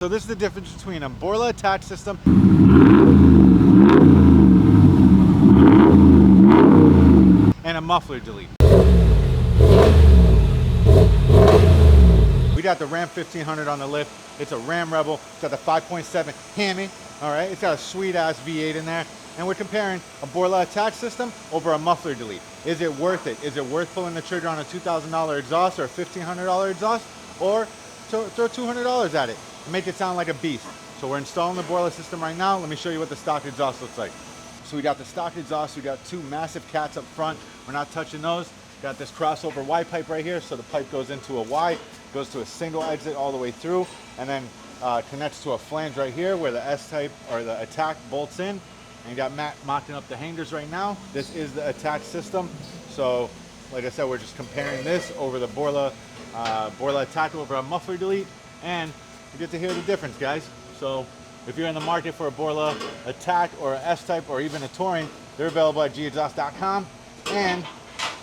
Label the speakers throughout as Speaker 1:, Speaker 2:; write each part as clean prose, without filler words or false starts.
Speaker 1: So this is the difference between a Borla Atak system and a Muffler Delete. We got the Ram 1500 on the lift. It's a Ram Rebel. It's got the 5.7 Hammy. All right, it's got a sweet ass V8 in there. And we're comparing a Borla Atak system over a Muffler Delete. Is it worth it? Is it worth pulling the trigger on a $2,000 exhaust or a $1,500 exhaust? Or throw $200 at it and make it sound like a beast? So we're installing the Borla system right now. Let me show you what the stock exhaust looks like. So we got the stock exhaust. We got two massive cats up front. We're not touching those. Got this crossover Y pipe right here. So the pipe goes into a Y, goes to a single exit all the way through, and then connects to a flange right here where the S-type or the Atak bolts in. And you got Matt mocking up the hangers right now. This is the Atak system. So like I said, we're just comparing this over the Borla Atak over a Muffler Delete, and you get to hear the difference, guys. So if you're in the market for a Borla Atak or a S-type or even a Touring, they're available at gexhaust.com. And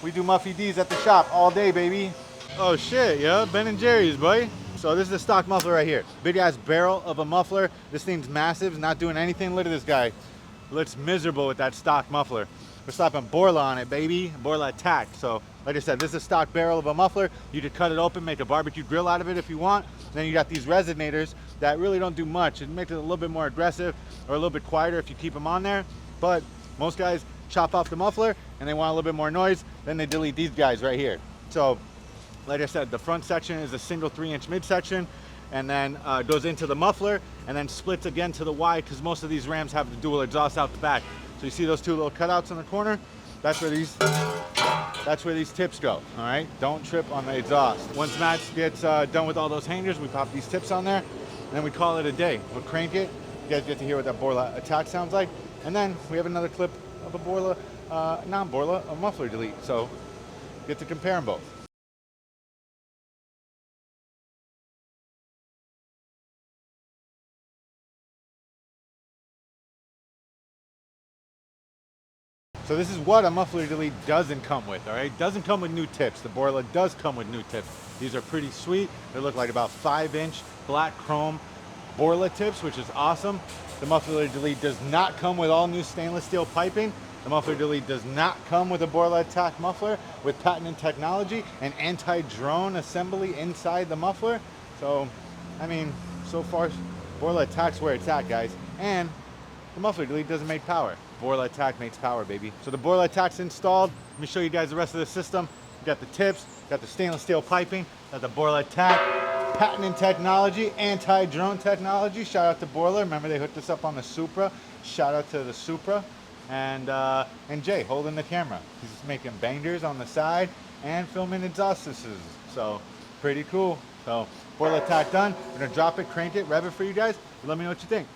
Speaker 1: we do Muffy D's at the shop all day, baby. Oh shit, yeah, Ben & Jerry's, boy. So this is the stock muffler right here. Big ass barrel of a muffler. This thing's massive, it's not doing anything. Look at this guy. Looks miserable with that stock muffler. We're slapping Borla on it, baby. Borla Atak. So like I said, this is a stock barrel of a muffler. You could cut it open, make a barbecue grill out of it if you want. Then you got these resonators that really don't do much. It makes it a little bit more aggressive or a little bit quieter if you keep them on there. But most guys chop off the muffler and they want a little bit more noise, then they delete these guys right here. So like I said, the front section is a single 3-inch midsection, and then goes into the muffler and then splits again to the Y, because most of these Rams have the dual exhaust out the back. So you see those two little cutouts in the corner? That's where these tips go. All right, don't trip on the exhaust. Once Matt gets done with all those hangers, we pop these tips on there and then we call it a day. We'll crank it. You guys get to hear what that Borla Atak sounds like. And then we have another clip of a Borla, non-Borla, a Muffler Delete. So get to compare them both. So this is what a Muffler Delete doesn't come with, all right? Doesn't come with new tips. The Borla does come with new tips. These are pretty sweet. They look like about 5-inch black chrome Borla tips, which is awesome. The Muffler Delete does not come with all new stainless steel piping. The Muffler Delete does not come with a Borla Atak muffler with patented technology and anti-drone assembly inside the muffler. So, I mean, so far, Borla Atak's where it's at, guys. And the Muffler Delete doesn't make power. Borla Atak makes power, baby. So the Borla Atak's installed. Let me show you guys the rest of the system. You got the tips, got the stainless steel piping, got the Borla Atak, patented technology, anti-drone technology. Shout out to Borla. Remember they hooked us up on the Supra. Shout out to the Supra. And Jay holding the camera. He's just making bangers on the side and filming exhaust systems. So pretty cool. So Borla Atak done. We're gonna drop it, crank it, rev it for you guys. Let me know what you think.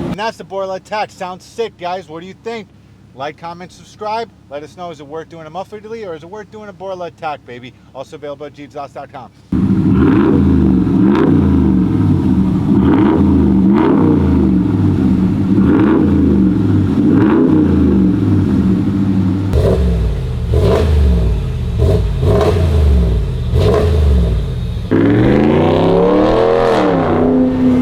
Speaker 1: And that's the Borla Atak. Sounds sick, guys. What do you think? Like, comment, subscribe. Let us know, is it worth doing a Muffler Delete or is it worth doing a Borla Atak, baby? Also available at gexhaust.com.